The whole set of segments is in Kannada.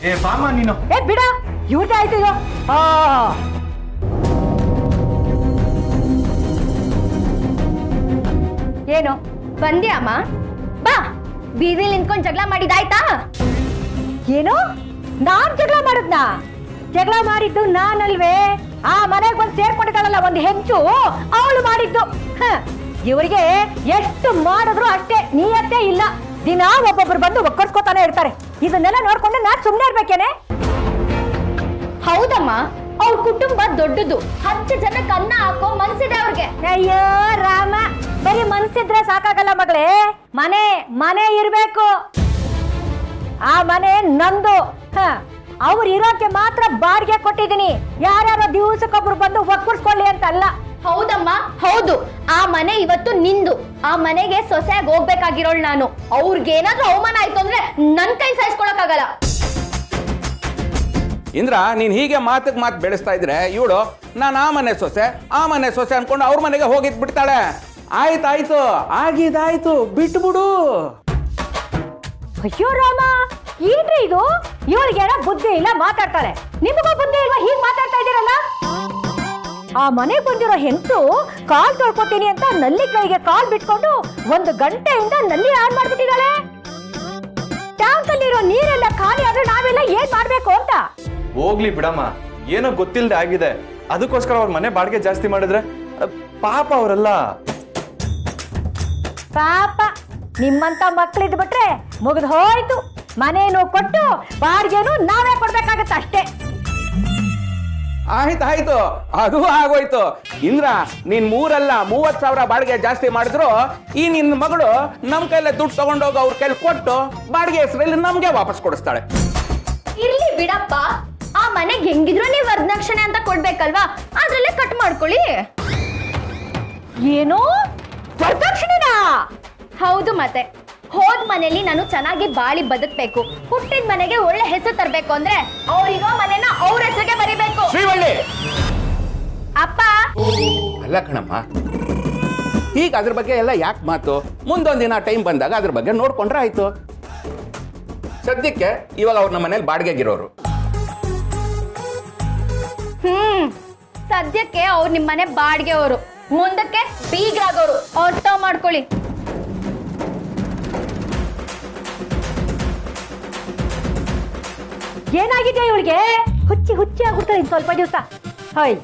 ಏ ಬಾಮ ನೀನು. ಏ ಬಿಡ, ಇವ್ರದೇ ಆಯ್ತು ಇದು. ಏನು ಬಂದ್ಯಾ ಅಮ್ಮ? ಬಾ, ಬೀದಿಲಿ ನಿಂತ್ಕೊಂಡು ಜಗಳ ಮಾಡಿದಾಯ್ತಾ? ಏನು ನಾನ್ ಜಗಳ ಮಾಡಿದ್ನಾ? ಜಗಳ ಮಾಡಿದ್ದು ನಾನಲ್ವೇ? ಆ ಮನೆಗೆ ಬಂದು ಸೇರ್ಕೊಂಡಿದ್ದಾಳಲ್ಲ ಒಂದು ಹೆಂಚು, ಅವಳು ಮಾಡಿದ್ದು. ಇವರಿಗೆ ಎಷ್ಟು ಮಾಡಿದ್ರು ಅಷ್ಟೇ, ನೀಯತ್ತೇ ಇಲ್ಲ. ದಿನ ಒಬ್ಬೊಬ್ರು ಬಂದು ಒಕ್ಕರ್ಸ್ಕೊತಾನೆ ಇರ್ತಾರೆ. ಇದನ್ನೆಲ್ಲ ನೋಡ್ಕೊಂಡು ನಾನ್ ಸುಮ್ನೆ ಇರ್ಬೇಕೇನೆ? ಹೌದಮ್ಮ, ಅವ್ರ ಕುಟುಂಬ ದೊಡ್ಡದು. 10 ಜನಕ್ಕೆ ಅನ್ನ ಹಾಕೋ ಮನ್ಸಿದೆ ಅವ್ರಿಗೆ. ಅಯ್ಯೋ ರಾಮ, ಬರೀ ಮನ್ಸಿದ್ರೆ ಸಾಕಾಗಲ್ಲ ಮಗಳೇ. ಮನೆ ಮನೆ ಇರ್ಬೇಕು. ಆ ಮನೆ ನಂದು. ಅವ್ರು ಇರೋಕೆ ಮಾತ್ರ ಬಾಡಿಗೆ ಕೊಟ್ಟಿದ್ದೀನಿ. ಯಾರ್ಯಾರೋ ದಿವಸಕ್ಕೊಬ್ರು ಬಂದು ಒಕ್ಕರ್ಸ್ಕೊಳ್ಳಿ ಅಂತ ಅಲ್ಲ. ಹೌದಮ್ಮ, ಹೌದು. ಆ ಮನೆ ಇವತ್ತು ನಿಂದು. ಆ ಮನೆಗೆ ಸೊಸೆಯಾಗಿ ಹೋಗ್ಬೇಕಾಗಿರೋಳು ನಾನು. ಅವ್ರಿಗೇನಾದ್ರೂ ಅವಮಾನ ಆಯ್ತು ಅಂದ್ರೆ ನನ್ ಕೈ ಸಹಿಸ್ಕೊಳಕ್ಕಾಗಲ್ಲ. ಇಂದ್ರ, ನೀನ್ ಹೀಗೆ ಮಾತಿಗೆ ಮಾತು ಬೆಳೆಸ್ತಾ ಇದ್ರೆ ಇವಳು ನಾನು ಆ ಮನೆ ಸೊಸೆ ಅನ್ಕೊಂಡು ಅವ್ರ ಮನೆಗೆ ಹೋಗಿದ್ ಬಿಡ್ತಾಳೆ. ಆಯ್ತಾಯ್ತು, ಆಗಿದಾಯ್ತು, ಬಿಟ್ಬಿಡು. ಅಯ್ಯೋ ರಾಮ, ಏನ್ರಿ ಇದು? ಇವಳಿಗೇನ ಬುದ್ಧಿ ಇಲ್ಲ, ಮಾತಾಡ್ತಾಳೆ. ನಿಮಗೂ ಬುದ್ಧಿ ಇಲ್ವಾ? ಹೀಗ್ ಮಾತಾಡ್ತಾ ಇದ್ದೀರಲ್ಲ. ಆ ಮನೆಗೆ ಬಂದಿರೋ ಹೆಂಗಸು ಕಾಲ್ ತೊಳ್ಕೊತೀನಿ ಅಂತ ನಲ್ಲಿ ಕೈಗೆ ಕಾಲ್ ಬಿಟ್ಕೊಂಡು 1 ಗಂಟೆಯಿಂದ ನಲ್ಲಿ ಆನ್ ಮಾಡ್ಬಿಟ್ಟಿದ್ದಾಳೆ. ಟ್ಯಾಂಕ್ ಅಲ್ಲಿರೋ ನೀರೆಲ್ಲ ಖಾಲಿ ಆದ್ರೆ ನಾವೆಲ್ಲ ಏನ್ ಮಾಡ್ಬೇಕು ಅಂತ. ಹೋಗ್ಲಿ ಬಿಡಮ್ಮ, ಏನೋ ಗೊತ್ತಿಲ್ಲದೆ ಆಗಿದೆ. ಅದಕ್ಕೋಸ್ಕರ ಅವ್ರ ಮನೆ ಬಾಡಿಗೆ ಜಾಸ್ತಿ ಮಾಡಿದ್ರೆ ಪಾಪ ಅವರೆಲ್ಲ. ಪಾಪ ನಿಮ್ಮಂತ ಮಕ್ಳಿದ್ ಬಿಟ್ರೆ ಮುಗಿದು ಹೋಯ್ತು. ಮನೇನು ಕೊಟ್ಟು ಬಾಡಿಗೆನು ನಾವೇ ಕೊಡ್ಬೇಕಾಗತ್ತ ಅಷ್ಟೇ. ಆಯ್ತಾಯ್ತು, ಅದು ಆಗೋಯ್ತು. ಇಂದ್ರ, ನೀನ್ 3 ಅಲ್ಲ 30,000 ಬಾಡಿಗೆ ಜಾಸ್ತಿ ಮಾಡಿದ್ರು ಈ ನಿನ್ನ ಮಗಳು ನಮ್ ಕೈಲೇ ದುಡ್ಡು ತಗೊಂಡೋಗಿ ಅವ್ರ ಕೈಲಿ ಕೊಟ್ಟು ಬಾಡಿಗೆ ಹೆಸರಲ್ಲಿ ನಮ್ಗೆ ವಾಪಸ್ ಕೊಡಿಸ್ತಾಳೆ. ಇರ್ಲಿ ಬಿಡಪ್ಪ, ಆ ಮನೆಗೆ ಹೆಂಗಿದ್ರು ನೀವು ವರದಕ್ಷಿಣೆ ಅಂತ ಕೊಡ್ಬೇಕಲ್ವಾ? ಅದ್ರಲ್ಲೇ ಕಟ್ ಮಾಡ್ಕೊಳ್ಳಿ. ಏನು ವರದಕ್ಷಿಣೆನಾ? ಹೌದು, ಮತ್ತೆ ಹೋದ್ ಮನೇಲಿ ನಾನು ಚೆನ್ನಾಗಿ ಬಾಳಿ ಬದುಕ್ಬೇಕು, ಹುಟ್ಟಿದ ಮನೆಗೆ ಒಳ್ಳೆ ಹೆಸರು ತರ್ಬೇಕು ಅಂದ್ರೆ ಅವ್ರಿರೋ ಮನೆನ ಅವ್ರ ಹೆಸರಿಗೆ ಬರಿಬೇಕು. ಶ್ರೀವಳ್ಳಿ, ಅಪ್ಪ. ಅಲ್ಲ ಕಣಮ್ಮ, ಈಗ ಅದ್ರ ಬಗ್ಗೆ ಎಲ್ಲ ಯಾಕೆ ಮಾತು? ಮುಂದೊಂದಿನ ಟೈಮ್ ಬಂದಾಗ ಅದ್ರ ಬಗ್ಗೆ ನೋಡ್ಕೊಂಡ್ರೆ ಆಯ್ತು. ಸದ್ಯಕ್ಕೆ ಇವಾಗ ಅವ್ರ ನಮ್ಮ ಮನೇಲಿ ಬಾಡಿಗೆಗಿರೋರು. ಸದ್ಯಕ್ಕೆ ಅವ್ರು ನಿಮ್ ಮನೆ ಬಾಡಿಗೆ ಅವರು, ಮುಂದಕ್ಕೆ ಬೀಗ್ರಾಗೋರು. ಅರ್ಥ ಮಾಡ್ಕೊಳ್ಳಿ. ಏನಾಗಿದೆ ಇವಳಿಗೆ? ಹುಚ್ಚಿ ಹುಚ್ಚಿ ಆಗುತ್ತದೆ ಸ್ವಲ್ಪ ದಿವಸ. ಹಾಯ್,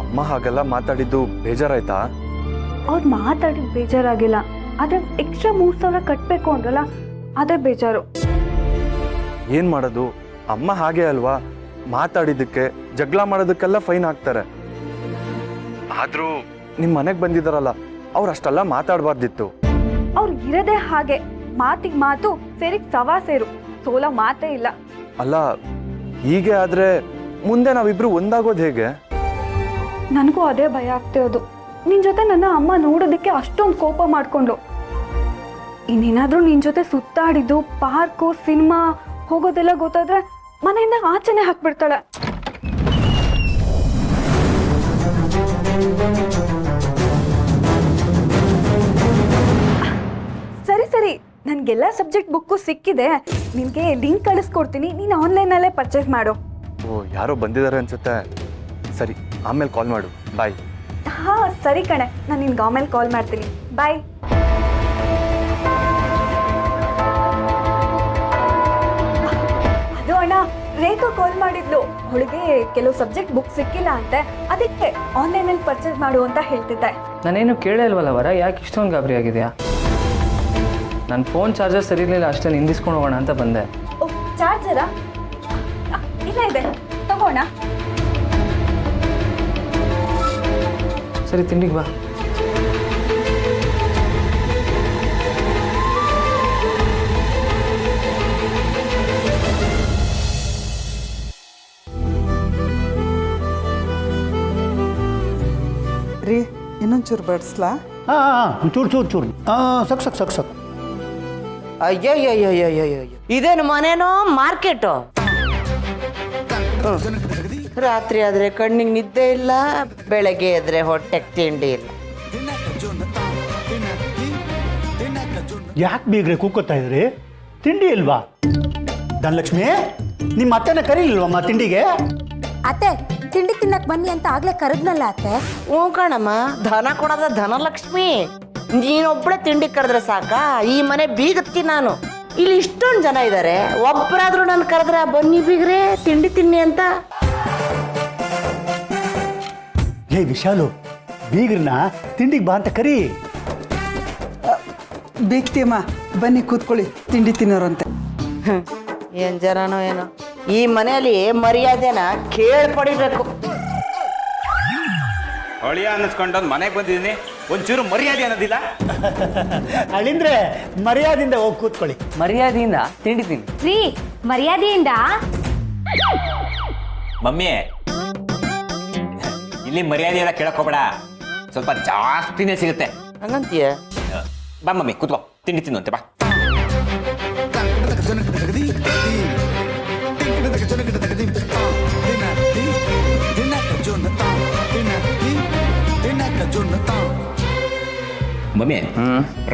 ಅಮ್ಮ ಹಾಗೆಲ್ಲ ಮಾತಾಡಿದ್ದು ಬೇಜಾರಾಯ್ತಾ? ಅವ್ರು ಮಾತಾಡಿದ್ ಬೇಜಾರಾಗಿಲ್ಲ, ಆದ್ರೆ ಎಕ್ಸ್ಟ್ರಾ 3,000 ಕಟ್ಬೇಕು ಅಂದ್ರಲ್ಲ, ಅದೇ ಬೇಜಾರು. ಏನ್ ಮಾಡೋದು, ಅಮ್ಮ ಹಾಗೆ ಅಲ್ವಾ, ಮಾತಾಡಿದ್ದಕ್ಕೆ ಜಗಳ ಮಾಡೋದಕ್ಕೆಲ್ಲ ಫೈನ್ ಹಾಕ್ತಾರೆ. ಆದ್ರೂ ನಿಮ್ ಮನೆಗ್ ಬಂದಿದಾರಲ್ಲ, ಅವ್ರು ಅಷ್ಟೆಲ್ಲ ಮಾತಾಡ್ಬಾರ್ದಿತ್ತು. ಅವ್ರು ಇರದೇ ಹಾಗೆ, ಮಾತಿಗೆ ಮಾತು, ಸೇರಿಗ್ ಸವಾ ಸೇರು, ಸೋಲ ಮಾತೇ ಇಲ್ಲ. ಅಲ್ಲ, ಹೀಗೆ ಆದ್ರೆ ಮುಂದೆ ನಾವಿಬ್ರು ಒಂದಾಗೋದು ಹೇಗೆ? ನನಗೂ ಅದೇ ಭಯ ಆಗ್ತಿರೋದು. ನಿನ್ ಜೊತೆ ನನ್ನ ಅಮ್ಮ ನೋಡೋದಕ್ಕೆ ಅಷ್ಟೊಂದು ಕೋಪ ಮಾಡ್ಕೊಂಡು, ಇನ್ನೇನಾದ್ರೂ ನಿನ್ ಜೊತೆ ಸುತ್ತಾಡಿದ್ದು, ಪಾರ್ಕು, ಸಿನಿಮಾ ಹೋಗೋದೆಲ್ಲ ಗೊತ್ತಾದ್ರೆ ಮನೆಯಿಂದ ಆಚೆನೆ ಹಾಕ್ಬಿಡ್ತಾಳೆ. ಸರಿ ಸರಿ, ನನ್ಗೆಲ್ಲ ಸಬ್ಜೆಕ್ಟ್ ಬುಕ್ಕು ಸಿಕ್ಕಿದೆ, ನಿನ್ಗೆ ಲಿಂಕ್ ಕಳಿಸ್ಕೊಡ್ತೀನಿ, ನೀನು ಆನ್ಲೈನಲ್ಲೇ ಪರ್ಚೇಸ್ ಮಾಡು. ಓ, ಯಾರೋ ಬಂದಿದ್ದಾರೆ ಅನ್ಸುತ್ತೆ. ಸರಿ, ಆಮೇಲೆ ಕಾಲ್ ಮಾಡು. ಬಾಯ್. ಹಾ ಸರಿ ಕಣೆ, ನಾನು ನಿನ್ಗೆ ಆಮೇಲೆ ಕಾಲ್ ಮಾಡ್ತೀನಿ. ಬಾಯ್. ಅದು ಅಣ್ಣ, ರೇಖಾ ಕಾಲ್ ಮಾಡಿದ್ಲು. ಅವಳಿಗೆ ಕೆಲವು ಸಬ್ಜೆಕ್ಟ್ ಬುಕ್ ಸಿಕ್ಕಿಲ್ಲ ಅಂತೆ, ಅದಕ್ಕೆ ಆನ್ಲೈನಲ್ಲಿ ಪರ್ಚೇಸ್ ಮಾಡು ಅಂತ ಹೇಳ್ತಿದ್ದೆ. ನಾನೇನು ಕೇಳೇ ಇಲ್ವಲ್ಲ ವರ, ಯಾಕೆ ಇಷ್ಟೊಂದು ಗಾಬರಿ ಆಗಿದೆಯಾ? ನನ್ನ ಫೋನ್ ಚಾರ್ಜರ್ ಸರಿ ಇರಲಿಲ್ಲ, ಅಷ್ಟೇ ನಿಂದಿಸ್ಕೊಂಡು ಹೋಗೋಣ ಅಂತ ಬಂದೆ. ಓ, ಚಾರ್ಜರಾ? ಇಲ್ಲ ಇದೆ, ತಗೋಣ. ಸರಿ, ತಿಂಡಿಗೆ ಬಾ. ರೀ, ಇನ್ನೊಂಚೂರು ಬಡಿಸ್ಲಾ? ಹಾಂ, ಚೂರು ಸಕ್ ಸಕ್ ಸಕ್ ಸಕ್. ಅಯ್ಯಯ್ಯಯ್ಯಯ್ಯಯ್ಯಯ್ಯ, ಇದೇನು ಮನೇನೋ ಮಾರ್ಕೆಟು? ರಾತ್ರಿ ಆದರೆ ಕಣ್ಣಿಗೆ ನಿದ್ದೆ ಇಲ್ಲ, ಬೆಳಗ್ಗೆ ಎದ್ರೆ ಹೊಟ್ಟೆಗೆ ತಿಂಡಿ ಇಲ್ಲ. ಯಾಕೆ ಬೀಗ್ರೆ ಕೂಕೋತಾ ಇದ್ರಿ? ತಿಂಡಿ ಇಲ್ವಾ? ಧನಲಕ್ಷ್ಮಿ, ನಿಮ್ಮ ಅತ್ತೆನ ಕರೀಲಿಲ್ವಮ್ಮ ತಿಂಡಿಗೆ? ಅತ್ತೆ, ತಿಂಡಿ ತಿನ್ನಕ್ ಬನ್ನಿ ಅಂತ ಆಗ್ಲೇ ಕರೆದ್ನಲ್ಲ ಅತ್ತೆ. ಹ್ಞೂ ಕಣಮ್ಮ, ಧನ ಕೊಡೋದ ಧನಲಕ್ಷ್ಮಿ. ನೀನೊಬ್ಬಳೆ ತಿಂಡಿ ಕರೆದ್ರೆ ಸಾಕ? ಈ ಮನೆ ಬೀಗತ್ತಿ ನಾನು. ಇಲ್ಲಿ ಇಷ್ಟೊಂದು ಜನ ಇದ್ದಾರೆ, ಒಬ್ಬರಾದ್ರೂ ನಾನು ಕರೆದ್ರೆ ಬನ್ನಿ ಬೀಗ್ರೆ ತಿಂಡಿ ತಿನ್ನಿ ಅಂತ. ಏ ವಿಶಾಲು, ಬೀಗ್ರನ್ನ ತಿಂಡಿಗೆ ಬಾ ಅಂತ ಕರಿ. ಬೇಕ್ತಿಯಮ್ಮ, ಬನ್ನಿ ಕೂತ್ಕೊಳ್ಳಿ, ತಿಂಡಿ ತಿನ್ನೋರಂತೆ. ಏನ್ ಜನನೋ ಏನೋ, ಈ ಮನೆಯಲ್ಲಿ ಮರ್ಯಾದೆನ ಕೇಳ್ಪಡಿಬೇಕು. ಹೊಳಿಯ ಅನ್ನಿಸ್ಕೊಂಡು ಮನೆಗೆ ಬಂದಿದ್ದೀನಿ, ಒಂಚೂರು ಮರ್ಯಾದೆ ಅನ್ನೋದಿಲ್ಲ. ಅಳಿಂದ್ರೆ ಮರ್ಯಾದಿಂದ ಹೋಗಿ ಕೂತ್ಕೊಳ್ಳಿ. ಮರ್ಯಾದೆಯಿಂದ ತಿಂಡಿ ತಿನ್ನಿ. ರೀ, ಮರ್ಯಾದೆಯಿಂದ ಮಮ್ಮಿ, ಇಲ್ಲಿ ಮರ್ಯಾದೆ ಎಲ್ಲ ಕೇಳಕ್ ಹೋಗ್ಬೇಡ, ಸ್ವಲ್ಪ ಜಾಸ್ತಿನೇ ಸಿಗುತ್ತೆ. ಹಂಗಂತೀಯ? ಬಾ ಮಮ್ಮಿ, ಕೂತ್ಕೋ, ತಿಂಡಿ ತಿನ್ನುವಂತೆ ಬಾ. ಮಮ್ಮಿ,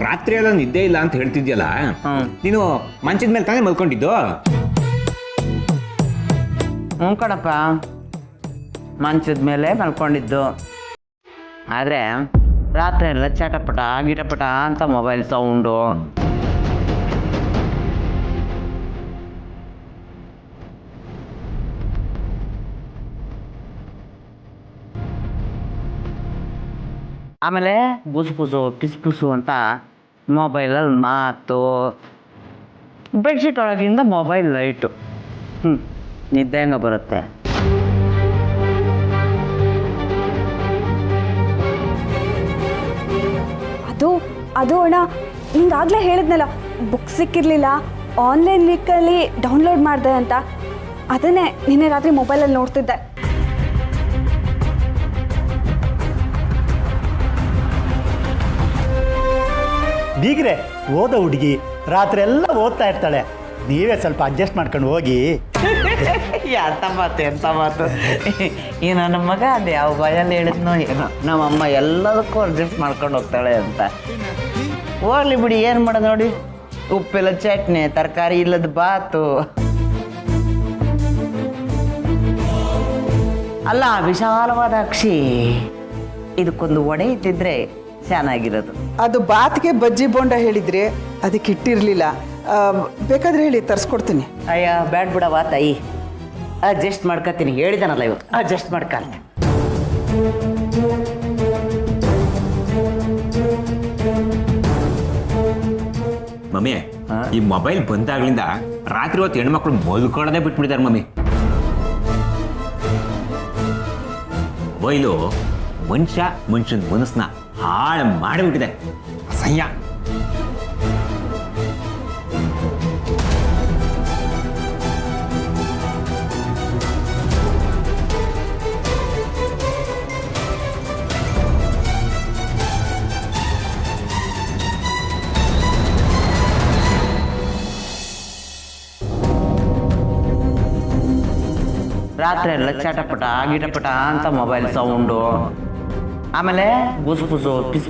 ರಾತ್ರಿ ಎಲ್ಲ ನಿದ್ದೆ ಇಲ್ಲ ಅಂತ ಹೇಳ್ತಿದ್ಯಲ್ಲ, ನೀನು ಮಂಚದ ಮೇಲೆ ತಾನೇ ಮಲ್ಕೊಂಡಿದ್ದು? ಹ್ಞೂ ಕಣಪ್ಪ, ಮಂಚದ ಮೇಲೆ ಮಲ್ಕೊಂಡಿದ್ದು. ಆದರೆ ರಾತ್ರಿ ಎಲ್ಲ ಚಟಪಟ ಗಿಟಪಟ ಅಂತ ಮೊಬೈಲ್ ಸೌಂಡು. ಆಮೇಲೆ ಬುಸು ಪಿಸು ಅಂತ ಮೊಬೈಲಲ್ಲಿ ಮಾತು. ಬೆಡ್ಶೀಟ್ ಒಳಗಿಂದ ಮೊಬೈಲ್ ಲೈಟು. ನಿದ್ದೆ ಹೆಂಗೆ ಬರುತ್ತೆ? ಅದು ಅಣ್ಣ, ನಿಂಗಾಗಲೇ ಹೇಳಿದ್ನಲ್ಲ, ಬುಕ್ ಸಿಕ್ಕಿರಲಿಲ್ಲ, ಆನ್ಲೈನ್ ವೀಕಲ್ಲಿ ಡೌನ್ಲೋಡ್ ಮಾಡಿದೆ ಅಂತ. ಅದನ್ನೇ ನಿನ್ನೆ ರಾತ್ರಿ ಮೊಬೈಲಲ್ಲಿ ನೋಡ್ತಿದ್ದೆ. ಬೀಗ್ರೆ ಓದೋ ಹುಡುಗಿ, ರಾತ್ರಿ ಎಲ್ಲ ಓದ್ತಾ ಇರ್ತಾಳೆ. ನೀವೇ ಸ್ವಲ್ಪ ಅಡ್ಜಸ್ಟ್ ಮಾಡ್ಕೊಂಡು ಹೋಗಿ. ಎಂತ ಮಾತು. ಈ ನನ್ನ ಮಗ ಅದು ಯಾವ ಭಯಲ್ಲಿ ಹೇಳಿದ್ನೋ ಏನೋ, ನಮ್ಮಮ್ಮ ಎಲ್ಲದಕ್ಕೂ ಅಡ್ಜಸ್ಟ್ ಮಾಡ್ಕೊಂಡು ಹೋಗ್ತಾಳೆ ಅಂತ. ಹೋಗ್ಲಿ ಬಿಡಿ, ಏನು ಮಾಡೋದು ನೋಡಿ. ಉಪ್ಪಿಲ್ಲ ಚಟ್ನಿ, ತರಕಾರಿ ಇಲ್ಲದ ಬಾತು. ಅಲ್ಲ, ವಿಶಾಲವಾದ ಅಕ್ಷಿ, ಇದಕ್ಕೊಂದು ಒಡೆ ಇದ್ದಿದ್ರೆ ಚೆನ್ನಾಗಿರೋದು. ಅದು ಬಾತ್ಗೆ ಬಜ್ಜಿ ಬೋಂಡ ಹೇಳಿದ್ರೆ ಅದಕ್ಕೆ ಇಟ್ಟಿರಲಿಲ್ಲ. ಬೇಕಾದ್ರೆ ಹೇಳಿ ತರಿಸ್ಕೊಡ್ತೀನಿ. ಅಯ್ಯ ಬ್ಯಾಡ್ ಬಿಡವಾ ತಾಯಿ, ಅಡ್ಜಸ್ಟ್ ಮಾಡ್ಕೊತೀನಿ. ಹೇಳಿದಾನಲ್ಲ ಇವಾಗ, ಅಡ್ಜಸ್ಟ್ ಮಾಡ್ಕೊಳ್ತೀನಿ. ಮಮ್ಮಿ, ಈ ಮೊಬೈಲ್ ಬಂದಾಗ್ಲಿಂದ ರಾತ್ರಿ ಹೊತ್ತು ಹೆಣ್ಮಕ್ಳು ಮಲ್ಕೊಳ್ಳೋದೇ ಬಿಟ್ಬಿಟ್ಟಿದ್ದಾರೆ ಮಮ್ಮಿ. ಮೊಬೈಲು ಮನುಷ್ಯನ ಮನಸ್ಸನ್ನ ಹಾಳು ಮಾಡಿಬಿಟ್ಟಿದೆ. ಅಸಹ್ಯ. ರಾತ್ರಿ ಎಲ್ಲ ಚಟಪಟ ಗಿಟಪಟ ಅಂತ ಮೊಬೈಲ್ ಸೌಂಡು. ಆಮೇಲೆ ಬುಸು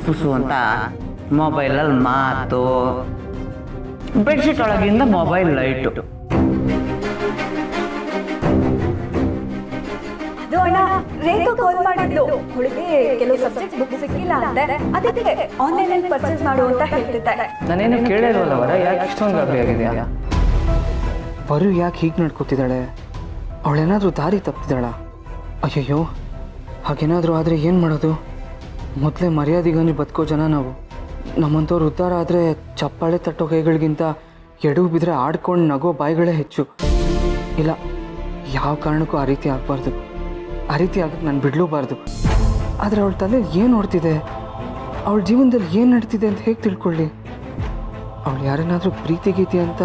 ಪಿಸು ಅಂತ ಮೊಬೈಲಲ್ಲಿ ಮಾತು. ಬೆಡ್ಶೀಟ್ ಒಳಗಿಂದ ಮೊಬೈಲ್ ಲೈಟು. ಅದು ಅಣ್ಣ, ರೇಖಾ ಕಾಲ್ ಮಾಡಿದ್ಲು. ಹುಡುಗಿ ಕೆಲವು ಸಬ್ಜೆಕ್ಟ್ ಬುಕ್ ಸಿಕ್ಕಿಲ್ಲ ಅಂತೆ, ಅದಕ್ಕೆ ಆನ್ಲೈನಲ್ಲಿ ಪರ್ಚೇಸ್ ಮಾಡು ಅಂತ ಹೇಳ್ತಿದ್ದೆ. ನಾನೇನು ಕೇಳಿಲ್ವಲ್ಲ ವರ, ಯಾಕೆ ಇಷ್ಟೊಂದು ಗಾಬರಿ ಆಗಿದೆಯಾ? ಬರು ಯಾಕೆ ಹೀಗೆ ನಡ್ಕೋತಿದ್ದಾಳೆ? ಅವಳೇನಾದರೂ ದಾರಿ ತಪ್ಪಿದ್ದಾಳ? ಅಯ್ಯಯ್ಯೋ, ಹಾಗೇನಾದರೂ ಆದರೆ ಏನು ಮಾಡೋದು? ಮೊದಲೇ ಮರ್ಯಾದೆಗಾಗಿ ಬದುಕೋ ಜನ ನಾವು. ನಮ್ಮಂಥವ್ರು ಉದ್ಧಾರ ಆದರೆ ಚಪ್ಪಾಳೆ ತಟ್ಟೋ ಕೈಗಳಿಗಿಂತ ಎಡವು ಬಿದ್ದರೆ ಆಡ್ಕೊಂಡು ನಗೋ ಬಾಯಿಗಳೇ ಹೆಚ್ಚು. ಇಲ್ಲ, ಯಾವ ಕಾರಣಕ್ಕೂ ಆ ರೀತಿ ಆಗಬಾರ್ದು. ಆ ರೀತಿ ಆಗಕ್ಕೆ ನಾನು ಬಿಡಲೂಬಾರ್ದು. ಆದರೆ ಅವಳ ತಲೆ ಏನು ನೋಡ್ತಿದೆ, ಅವಳ ಜೀವನದಲ್ಲಿ ಏನು ನಡೀತಿದೆ ಅಂತ ಹೇಗೆ ತಿಳ್ಕೊಳ್ಳಿ? ಅವಳು ಯಾರೇನಾದರೂ ಪ್ರೀತಿ ಗೀತಿ ಅಂತ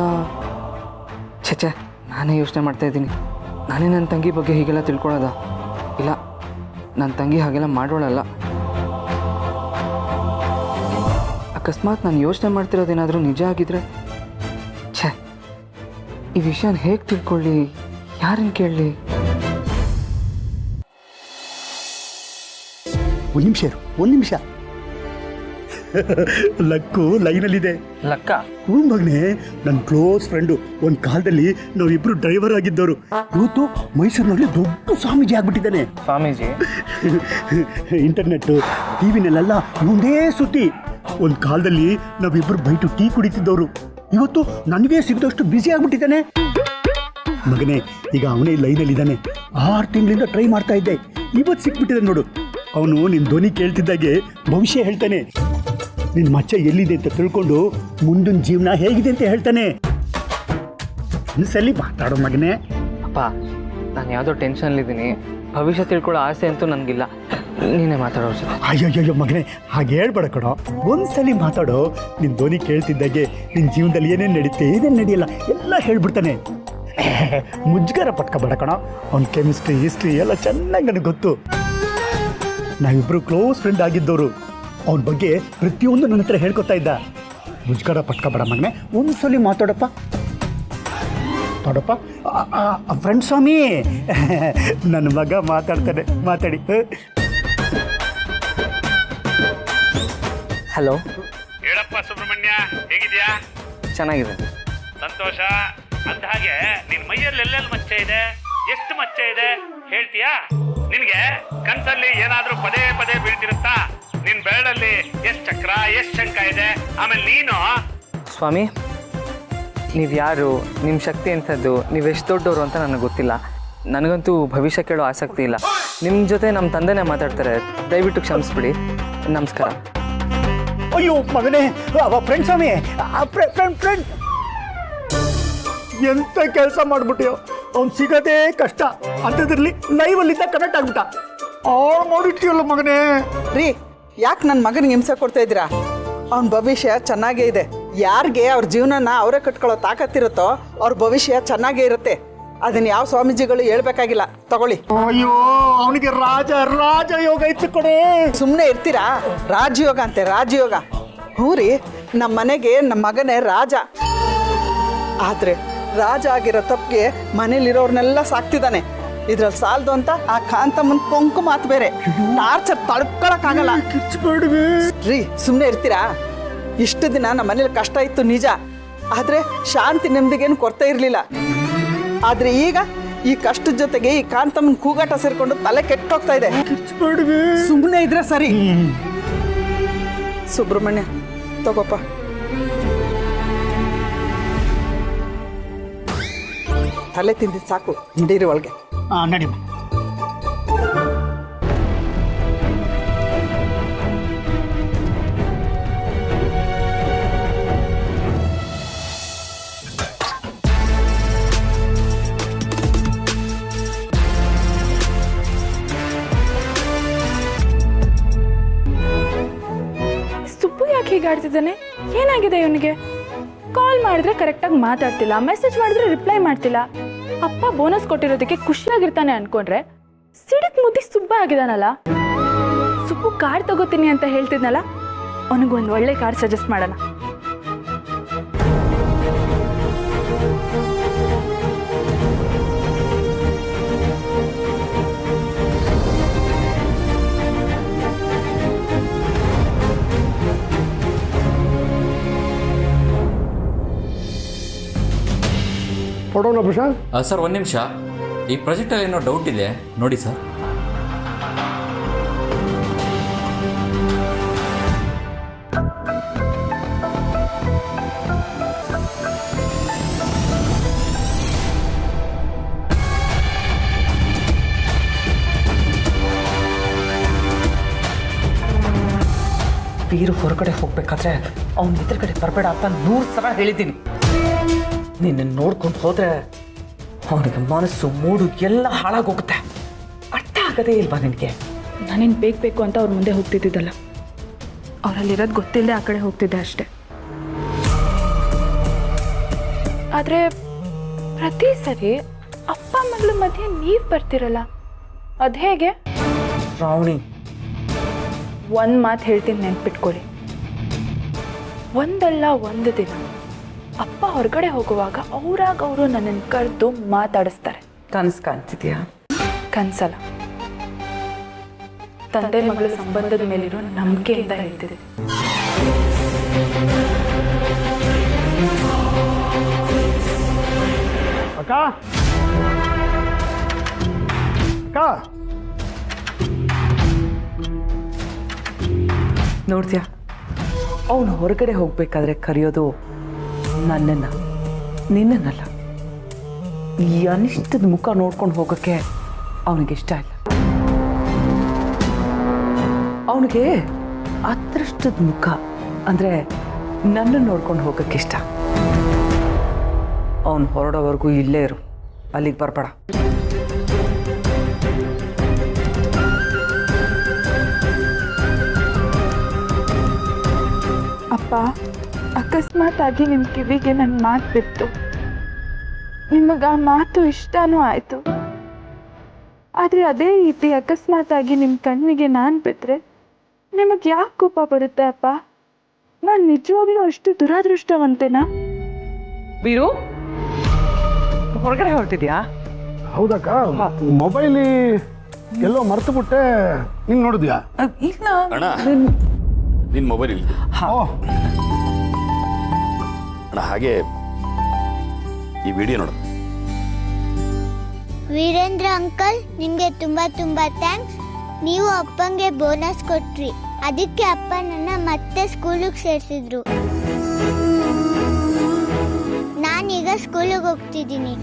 ಛೆ ನಾನೇ ಯೋಚನೆ ಮಾಡ್ತಾಯಿದ್ದೀನಿ. ನಾನೇ ನನ್ನ ತಂಗಿ ಬಗ್ಗೆ ಹೀಗೆಲ್ಲ ತಿಳ್ಕೊಳ್ಳೋದ? ಇಲ್ಲ, ನನ್ನ ತಂಗಿ ಹಾಗೆಲ್ಲ ಮಾಡೋಳಲ್ಲ. ಅಕಸ್ಮಾತ್ ನಾನು ಯೋಚನೆ ಮಾಡ್ತಿರೋದೇನಾದರೂ ನಿಜ ಆಗಿದ್ರೆ ಛೇ, ಈ ವಿಷಯನ ಹೇಗೆ ತಿಳ್ಕೊಳ್ಳಿ? ಯಾರನ್ನು ಕೇಳಲಿ? ಒಂದು ನಿಮಿಷ ಲಕ್ಕು ಲೈನಲ್ಲಿದೆ. ಲಕ್ಕ ಹ್ಞೂ ಮಗನೇ, ನನ್ನ ಕ್ಲೋಸ್ ಫ್ರೆಂಡು. ಒಂದು ಕಾಲದಲ್ಲಿ ನಾವಿಬ್ರು ಡ್ರೈವರ್ ಆಗಿದ್ದವರು. ಇವತ್ತು ಮೈಸೂರಿನಲ್ಲಿ ದೊಡ್ಡ ಸ್ವಾಮೀಜಿ ಆಗ್ಬಿಟ್ಟಿದ್ದಾನೆ. ಸ್ವಾಮೀಜಿ ಇಂಟರ್ನೆಟ್ಟು ಟಿವಿನಲ್ಲೆಲ್ಲ ಇವಂದೇ ಸುದ್ದಿ. ಒಂದು ಕಾಲದಲ್ಲಿ ನಾವಿಬ್ರು ಬೈಟು ಟೀ ಕುಡಿತಿದ್ದವರು. ಇವತ್ತು ನನಗೆ ಸಿಗದಷ್ಟು ಬ್ಯುಸಿ ಆಗ್ಬಿಟ್ಟಿದ್ದಾನೆ. ಮಗನೇ, ಈಗ ಅವನೇ ಲೈನಲ್ಲಿದ್ದಾನೆ. 6 ತಿಂಗಳಿಂದ ಟ್ರೈ ಮಾಡ್ತಾ ಇದ್ದೆ, ಇವತ್ತು ಸಿಕ್ಬಿಟ್ಟಿದೆ ನೋಡು. ಅವನು ನಿನ್ನ ಧ್ವನಿ ಕೇಳ್ತಿದ್ದಾಗೆ ಭವಿಷ್ಯ ಹೇಳ್ತಾನೆ. ನಿನ್ನ ಮಚ್ಚ ಎಲ್ಲಿದೆ ಅಂತ ತಿಳ್ಕೊಂಡು ಮುಂದಿನ ಜೀವನ ಹೇಗಿದೆ ಅಂತ ಹೇಳ್ತಾನೆ. ಒಂದ್ಸಲಿ ಮಾತಾಡೋ ಮಗನೇ. ಅಪ್ಪ, ನಾನು ಯಾವುದೋ ಟೆನ್ಷನಲ್ಲಿದ್ದೀನಿ. ಭವಿಷ್ಯ ತಿಳ್ಕೊಳ್ಳೋ ಆಸೆ ಅಂತೂ ನನಗಿಲ್ಲ. ನೀನೇ ಮಾತಾಡೋ ಜೊತೆ. ಅಯ್ಯಯ್ಯೋ ಮಗನೇ, ಹಾಗೆ ಹೇಳ್ಬೇಡ ಕಣೋ. ಒಂದ್ಸಲಿ ಮಾತಾಡೋ. ನಿನ್ನ ಧ್ವನಿ ಕೇಳ್ತಿದ್ದಾಗೆ ನಿನ್ನ ಜೀವನದಲ್ಲಿ ಏನೇನು ನಡೀತೆ ಏನೇನು ನಡೆಯಲ್ಲ ಎಲ್ಲ ಹೇಳ್ಬಿಡ್ತಾನೆ. ಮುಜ್ಗಾರ ಪಟ್ಕೋಬೇಡ ಕಣೋ. ಅವ್ನ ಕೆಮಿಸ್ಟ್ರಿ ಹಿಸ್ಟ್ರಿ ಎಲ್ಲ ಚೆನ್ನಾಗಿ ನನಗೆ ಗೊತ್ತು. ನಾವಿಬ್ಬರು ಕ್ಲೋಸ್ ಫ್ರೆಂಡ್ ಆಗಿದ್ದವರು. ಅವನ ಬಗ್ಗೆ ಪ್ರತಿಯೊಂದು ನನ್ನ ಹತ್ರ ಹೇಳ್ಕೊತಾ ಇದ್ದ. ಮುಜ್ಗಾರ ಪಟ್ಕೋಬೇಡ ಮಗನೇ, ಒಂದ್ಸಲಿ ಮಾತಾಡಪ್ಪ. ನೋಡಪ್ಪ ಫ್ರೆಂಡ್ ಸ್ವಾಮಿ, ನನ್ನ ಮಗ ಮಾತಾಡ್ತಾನೆ, ಮಾತಾಡಿ. ಹಲೋ, ಹೇಳಪ್ಪ ಸುಬ್ರಹ್ಮಣ್ಯ, ಹೇಗಿದ್ಯಾ? ಚೆನ್ನಾಗಿದೆ. ಸಂತೋಷ. ಅಂದ ಹಾಗೆ ನಿನ್ ಮೈಯಲ್ಲಿ ಎಲ್ಲೆಲ್ಲಿ ಮಚ್ಚೆ ಇದೆ, ಎಷ್ಟು ಮಚ್ಚೆ ಇದೆ ಹೇಳ್ತೀಯಾ? ನಿನ್ಗೆ ಕನ್ಸಲ್ಲಿ ಏನಾದ್ರೂ ಪದೇ ಪದೇ ಬೀಳ್ತಿರುತ್ತಾ? ನಿನ್ ಬೆರಳಲ್ಲಿ ಎಷ್ಟ್ ಚಕ್ರ, ಎಷ್ಟ್ ಶಂಕ ಇದೆ? ಆಮೇಲೆ ನೀನು ಸ್ವಾಮಿ, ನೀವು ಯಾರು, ನಿಮ್ಮ ಶಕ್ತಿ ಎಂಥದ್ದು, ನೀವು ಎಷ್ಟು ದೊಡ್ಡವರು ಅಂತ ನನಗೆ ಗೊತ್ತಿಲ್ಲ. ನನಗಂತೂ ಭವಿಷ್ಯ ಕೇಳೋ ಆಸಕ್ತಿ ಇಲ್ಲ. ನಿಮ್ಮ ಜೊತೆ ನಮ್ಮ ತಂದೆನೇ ಮಾತಾಡ್ತಾರೆ. ದಯವಿಟ್ಟು ಕ್ಷಮಿಸ್ಬಿಡಿ. ನಮಸ್ಕಾರ. ಅಯ್ಯೋ ಮಗನೇ, ಫ್ರೆಂಡ್ ಸ್ವಾಮಿ, ಫ್ರೆಂಡ್ ಎಂತ ಕೆಲಸ ಮಾಡ್ಬಿಟ್ಟಿಯೋ. ಅವ್ನು ಸಿಗೋದೇ ಕಷ್ಟ ಅಂಥದ್ರಲ್ಲಿ ಲೈವಲ್ಲಿದ್ದ ಕನೆಕ್ಟ್ ಆಗ್ಬಿಟ್ಟ. ಮಾಡಿಟ್ಟಿಯಲ್ಲ ಮಗನೇ. ರೀ, ಯಾಕೆ ನನ್ನ ಮಗನಿಗೆ ಹಿಂಸೆ ಕೊಡ್ತಾ ಇದ್ದೀರಾ? ಅವನ ಭವಿಷ್ಯ ಚೆನ್ನಾಗೇ ಇದೆ. ಯಾರಿಗೆ ಅವ್ರ ಜೀವನನ ಅವರೇ ಕಟ್ಕೊಳ್ಳೋ ತಾಕತ್ತಿರುತ್ತೋ ಅವ್ರ ಭವಿಷ್ಯ ಚೆನ್ನಾಗೇ ಇರುತ್ತೆ. ಅದನ್ನ ಯಾವ ಸ್ವಾಮೀಜಿಗಳು ಹೇಳ್ಬೇಕಾಗಿಲ್ಲ. ತಗೊಳ್ಳಿ. ಅಯ್ಯೋ, ಅವನಿಗೆ ರಾಜಯೋಗ ಇತ್ತು ಕೊಡೆ. ಸುಮ್ಮನೆ ಇರ್ತೀರಾ? ರಾಜಯೋಗ ಅಂತೆ, ರಾಜಯೋಗ. ಹ್ಞೂ ರೀ, ನಮ್ಮ ಮನೆಗೆ ನಮ್ಮ ಮಗನೇ ರಾಜ. ಆದರೆ ರಾಜ ಆಗಿರೋ ತಪ್ಪಿಗೆ ಮನೇಲಿರೋರ್ನೆಲ್ಲ ಸಾಕ್ತಿದ್ದಾನೆ. ಇದ್ರಲ್ಲಿ ಸಾಲದು ಅಂತ ಆ ಕಾಂತಮ್ಮನ ಕೊಂಕು ಮಾತು ಬೇರೆ. ಟಾರ್ಚರ್ ತಡ್ಕೊಳಕ್ಕಾಗಲ್ಲ. ರೀ, ಸುಮ್ಮನೆ ಇರ್ತೀರಾ? ಇಷ್ಟು ದಿನ ನಮ್ಮ ಮನೇಲಿ ಕಷ್ಟ ಇತ್ತು ನಿಜ, ಆದರೆ ಶಾಂತಿ ನೆಮ್ಮದಿಗೇನು ಕೊರತೆ ಇರಲಿಲ್ಲ. ಆದರೆ ಈಗ ಈ ಕಷ್ಟದ ಜೊತೆಗೆ ಈ ಕಾಂತಮ್ಮನ ಕೂಗಾಟ ಸೇರ್ಕೊಂಡು ತಲೆ ಕೆಟ್ಟೋಗ್ತಾ ಇದೆ. ಸುಮ್ಮನೆ ಇದ್ರೆ ಸರಿ. ಸುಬ್ರಹ್ಮಣ್ಯ, ತಗೋಪ್ಪ. ತಲೆ ತಿಂದಿದ್ದು ಸಾಕು, ನಡೀರಿ ಒಳಗೆ. ನಡಿಮ. ಸುಬ್ಬು ಯಾಕೆ ಹೀಗೆ ಆಡ್ತಿದ್ದಾನೆ? ಏನಾಗಿದೆ ಇವನಿಗೆ? ಕಾಲ್ ಮಾಡಿದ್ರೆ ಕರೆಕ್ಟಾಗಿ ಮಾತಾಡ್ತಿಲ್ಲ, ಮೆಸೇಜ್ ಮಾಡಿದ್ರೆ ರಿಪ್ಲೈ ಮಾಡ್ತಿಲ್ಲ. ಅಪ್ಪ ಬೋನಸ್ ಕೊಟ್ಟಿರೋದಕ್ಕೆ ಖುಷಿಯಾಗಿರ್ತಾನೆ ಅನ್ಕೊಂಡ್ರೆ ಸಿಡಿಕ್ ಮುದ್ದಿ ಸುಬ್ಬ ಆಗಿದಾನಲ್ಲ. ಸುಬ್ಬು ಕಾರ್ ತಗೋತೀನಿ ಅಂತ ಹೇಳ್ತಿದ್ನಲ್ಲ, ಅವನಿಗೊಂದು ಒಳ್ಳೆ ಕಾರ್ ಸಜೆಸ್ಟ್ ಮಾಡೋಣ. ಕೊಡೋಣ ಪ್ರಶಾಂತ್. ಸರ್, ಒಂದು ನಿಮಿಷ. ಈ ಪ್ರಾಜೆಕ್ಟಲ್ಲಿ ಏನೋ ಡೌಟ್ ಇದೆ, ನೋಡಿ ಸರ್. ವೀರು ಹೊರಗಡೆ ಹೋಗ್ಬೇಕಾದ್ರೆ ಅವ್ನ ಎದುರುಗಡೆ ಬರಬೇಡ ಅಂತ 100 ಸಲ ಹೇಳಿದ್ದೀನಿ. ನಿನ್ನ ನೋಡ್ಕೊಂಡು ಹೋದ್ರೆ ಅವನಿಗೆ ಮನಸ್ಸು ಮೂಡು ಎಲ್ಲ ಹಾಳಾಗೋಗುತ್ತೆ. ಅರ್ಥ ಆಗದೇ ಇಲ್ವಾ ನಿನಗೆ? ನಾನೇನು ಬೇಕು ಅಂತ ಅವ್ರ ಮುಂದೆ ಹೋಗ್ತಿದ್ದಿದ್ದಲ್ಲ, ಅವರಲ್ಲಿರೋದು ಗೊತ್ತಿಲ್ಲದೆ ಆ ಕಡೆ ಹೋಗ್ತಿದ್ದೆ ಅಷ್ಟೆ. ಆದರೆ ಪ್ರತಿ ಸರಿ ಅಪ್ಪ ಮಗಳ ಮಧ್ಯೆ ನೀವು ಬರ್ತಿರಲ್ಲ, ಅದು ಹೇಗೆ? ರಾವಣಿ, ಒಂದು ಮಾತು ಹೇಳ್ತೀನಿ, ನೆನ್ಪಿಟ್ಕೊಳ್ಳಿ. ಒಂದಲ್ಲ ಒಂದು ದಿನ ಅಪ್ಪ ಹೊರಗಡೆ ಹೋಗುವಾಗ ಅವರು ನನ್ನನ್ನು ಕರೆದು ಮಾತಾಡಿಸ್ತಾರೆ. ಕನಸು ಕಾಣ್ತಿದ್ಯಾ? ಕನ್ಸಲ್ಲ, ತಂದೆ ಮಗಳ ಸಂಬಂಧದ ಮೇಲಿರೋ ನಂಬಿಕೆಯಿಂದ ಹೇಳ್ತಿದೆ. ಅಕ್ಕ ಅಕ್ಕ ನೋಡ್ತೀಯಾ ಅವನು ಹೊರಗಡೆ ಹೋಗ್ಬೇಕಾದ್ರೆ ಕರೆಯೋದು ನನ್ನನ್ನು, ನಿನ್ನನ್ನಲ್ಲ. ಈ ಅನಿಷ್ಟದ ಮುಖ ನೋಡ್ಕೊಂಡು ಹೋಗೋಕ್ಕೆ ಅವನಿಗೆ ಇಷ್ಟ ಇಲ್ಲ. ಅವನಿಗೆ ಅದೃಷ್ಟದ ಮುಖ ಅಂದರೆ ನನ್ನನ್ನು ನೋಡ್ಕೊಂಡು ಹೋಗೋಕ್ಕೆ ಇಷ್ಟ. ಅವನು ಹೊರಡೋವರೆಗೂ ಇಲ್ಲೇ ಇರು, ಅಲ್ಲಿಗೆ ಬರಬೇಡ. ಅಪ್ಪ, ಅಕಸ್ಮಾತ್ ಆಗಿ ನಿಮ್ಮ ಕಿವಿಗೆ ನನ್ನ ಮಾತು ಬಿತ್ತು. ನಿಮಗೆ ಆ ಮಾತು ಇಷ್ಟನೂ ಆಯಿತು. ಆದರೆ ಅದೇ ರೀತಿ ಅಕಸ್ಮಾತ್ ಆಗಿ ನಿಮ್ಮ ಕಣ್ಣಿಗೆ ನಾನು ಬಿದ್ದರೆ ನಿಮಗೆ ಯಾಕೆ ಕೋಪ ಬರುತ್ತೆ ಅಪ್ಪ? ನಾನು ನಿಜವಾಗ್ಲೂ ಅಷ್ಟು ದುರಾದೃಷ್ಟವಂತೇನಾ? ವೀರು, ಹೊರಗಡೆ ಹೊರಟಿದ್ಯಾ? ಹೌದಕ್ಕ, ಮೊಬೈಲಿ ಎಲ್ಲೋ ಮರ್ತು ಬಿಟ್ಟೆ. ನೀನು ನೋಡಿದ್ಯಾ? ಇಲ್ಲ ಅಣ್ಣ, ನಿನ್ನ ಮೊಬೈಲ್ ಇಲ್ಲ ಅಣ್ಣ. ಹಾಗೆ ಈ ವಿಡಿಯೋ ನೋಡು. ವೀರೇಂದ್ರ ಅಂಕಲ್, ನಿಮಗೆ ತುಂಬಾ ತುಂಬಾ ಥ್ಯಾಂಕ್ಸ್. ನೀವು ಅಪ್ಪಂಗೆ ಬೋನಸ್ ಕೊಟ್ರಿ, ಅದಕ್ಕೆ ಅಪ್ಪ ನನ್ನ ಮತ್ತೆ ಸ್ಕೂಲಿಗೆ ಸೇರಿಸಿದ್ರು. ನಾನೀಗ ಸ್ಕೂಲಿಗೆ ಹೋಗ್ತಿದ್ದೀನಿ.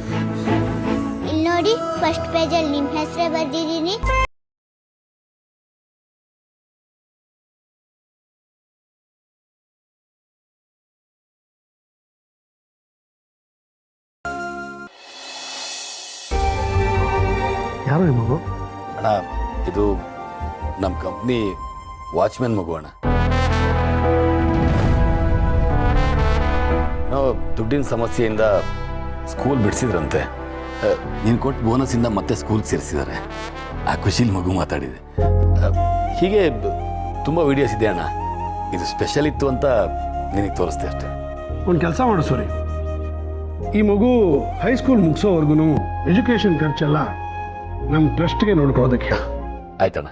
ಇಲ್ಲಿ ನೋಡಿ, ಫಸ್ಟ್ ಪೇಜಲ್ಲಿ ನಿಮ್ಮ ಹೆಸರೇ ಬರ್ದಿದ್ದೀನಿ. ಯಾರು ಈ ಮಗು? ಅಣ್ಣ, ಇದು ನಮ್ಮ ಕಂಪ್ನಿ ವಾಚ್ಮ್ಯಾನ್ ಮಗು ಅಣ್ಣ. ನಾವು ದುಡ್ಡಿನ ಸಮಸ್ಯೆಯಿಂದ ಸ್ಕೂಲ್ ಬಿಡಿಸಿದ್ರಂತೆ. ನೀನು ಕೊಟ್ಟು ಬೋನಸ್ಸಿಂದ ಮತ್ತೆ ಸ್ಕೂಲ್ಗೆ ಸೇರಿಸಿದ್ದಾರೆ. ಆ ಖುಷಿಲಿ ಮಗು ಮಾತಾಡಿದೆ. ಹೀಗೆ ತುಂಬ ವಿಡಿಯೋಸ್ ಇದೆ ಅಣ್ಣ. ಇದು ಸ್ಪೆಷಲ್ ಇತ್ತು ಅಂತ ನಿನಗೆ ತೋರಿಸ್ದೆ ಅಷ್ಟೇ. ಒಂದು ಕೆಲಸ ಮಾಡು ಸೂರಿ, ಈ ಮಗು ಹೈಸ್ಕೂಲ್ ಮುಗಿಸೋವರೆಗೂ ಎಜುಕೇಷನ್ ಖರ್ಚೆಲ್ಲ ನಮ್ಮ ಟ್ರಸ್ಟ್ಗೆ ನೋಡ್ಕೊಳ್ಳೋದಕ್ಕೆ. ಆಯ್ತಣ್ಣ.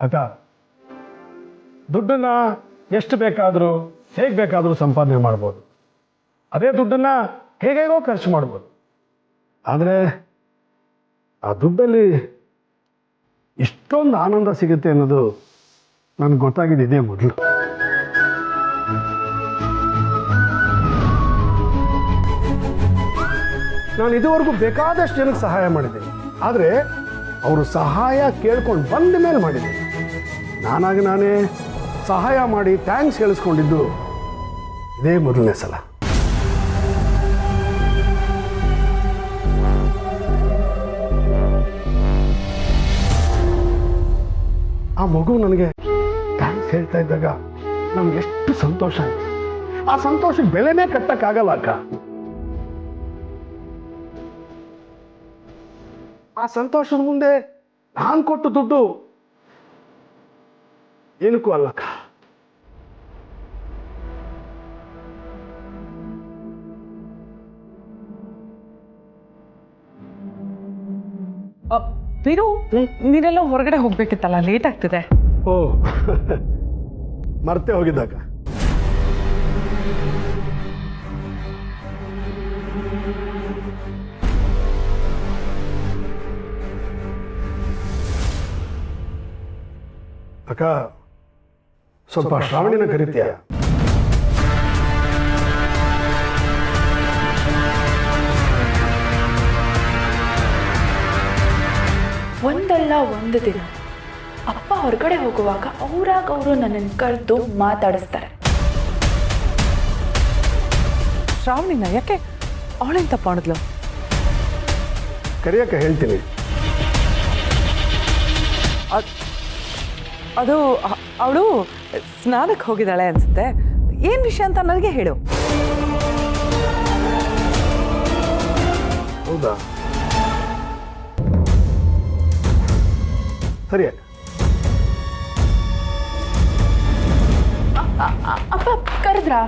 ಅಕ್ಕ, ದುಡ್ಡನ್ನ ಎಷ್ಟು ಬೇಕಾದರೂ ಹೇಗೆ ಬೇಕಾದರೂ ಸಂಪಾದನೆ ಮಾಡ್ಬೋದು. ಅದೇ ದುಡ್ಡನ್ನ ಹೇಗೇಗೋ ಖರ್ಚು ಮಾಡ್ಬೋದು. ಆದರೆ ಆ ದುಡ್ಡಲ್ಲಿ ಇಷ್ಟೊಂದು ಆನಂದ ಸಿಗುತ್ತೆ ಅನ್ನೋದು ನನಗೆ ಗೊತ್ತಾಗಿದೆ ಇದೇ ಮೊದಲು. ನಾನು ಇದುವರೆಗೂ ಬೇಕಾದಷ್ಟು ಜನಕ್ಕೆ ಸಹಾಯ ಮಾಡಿದ್ದೀನಿ, ಆದರೆ ಅವರು ಸಹಾಯ ಕೇಳ್ಕೊಂಡು ಬಂದ ಮೇಲೆ ಮಾಡಿದ್ದೀನಿ. ನಾನೇ ಸಹಾಯ ಮಾಡಿ ಥ್ಯಾಂಕ್ಸ್ ಹೇಳಿಸ್ಕೊಂಡಿದ್ದು ಇದೇ ಮೊದಲನೇ ಸಲ. ಆ ಮಗು ನನಗೆ ಥ್ಯಾಂಕ್ಸ್ ಹೇಳ್ತಾ ಇದ್ದಾಗ ನಮ್ಗೆ ಎಷ್ಟು ಸಂತೋಷ ಆಯ್ತು. ಆ ಸಂತೋಷಕ್ಕೆ ಬೆಲೆನೇ ಕಟ್ಟಕ್ಕಾಗಲ್ಲ ಅಕ್ಕ. ಆ ಸಂತೋಷದ ಮುಂದೆ ನಾನು ಕೊಟ್ಟು ದುಡ್ಡು ಏನಕ್ಕೂ ಅಲ್ಲಕ್ಕ. ವೀರು, ನೀನೆಲ್ಲ ಹೊರಗಡೆ ಹೋಗ್ಬೇಕಿತ್ತಲ್ಲ, ಲೇಟ್ ಆಗ್ತಿದೆ. ಓ, ಮರ್ತೇ ಹೋಗಿದ್ದಾಗ. ಅಕ್ಕ, ಸ್ವಲ್ಪ ಶ್ರಾವಣಿನ ಕರೀತೀಯ? ಒಂದಲ್ಲ ಒಂದು ದಿನ ಅಪ್ಪ ಹೊರಗಡೆ ಹೋಗುವಾಗ ಅವರು ನನ್ನನ್ನು ಕರೆದು ಮಾತಾಡಿಸ್ತಾರೆ. ಶ್ರಾವಣಿನ ಯಾಕೆ? ಅವಳೇನು ತಪ್ಪು ಮಾಡಿದ್ಲು? ಕರೆಯಕ್ಕೆ ಹೇಳ್ತೀನಿ. ಅದು ಅವಳು ಸ್ನಾನಕ್ಕೆ ಹೋಗಿದ್ದಾಳೆ ಅನ್ಸುತ್ತೆ. ಏನು ವಿಷಯ ಅಂತ ನನಗೆ ಹೇಳು. ಹೌದಾ? ಸರಿ. ಅಪ್ಪ ಕರೆದ್ರಾ?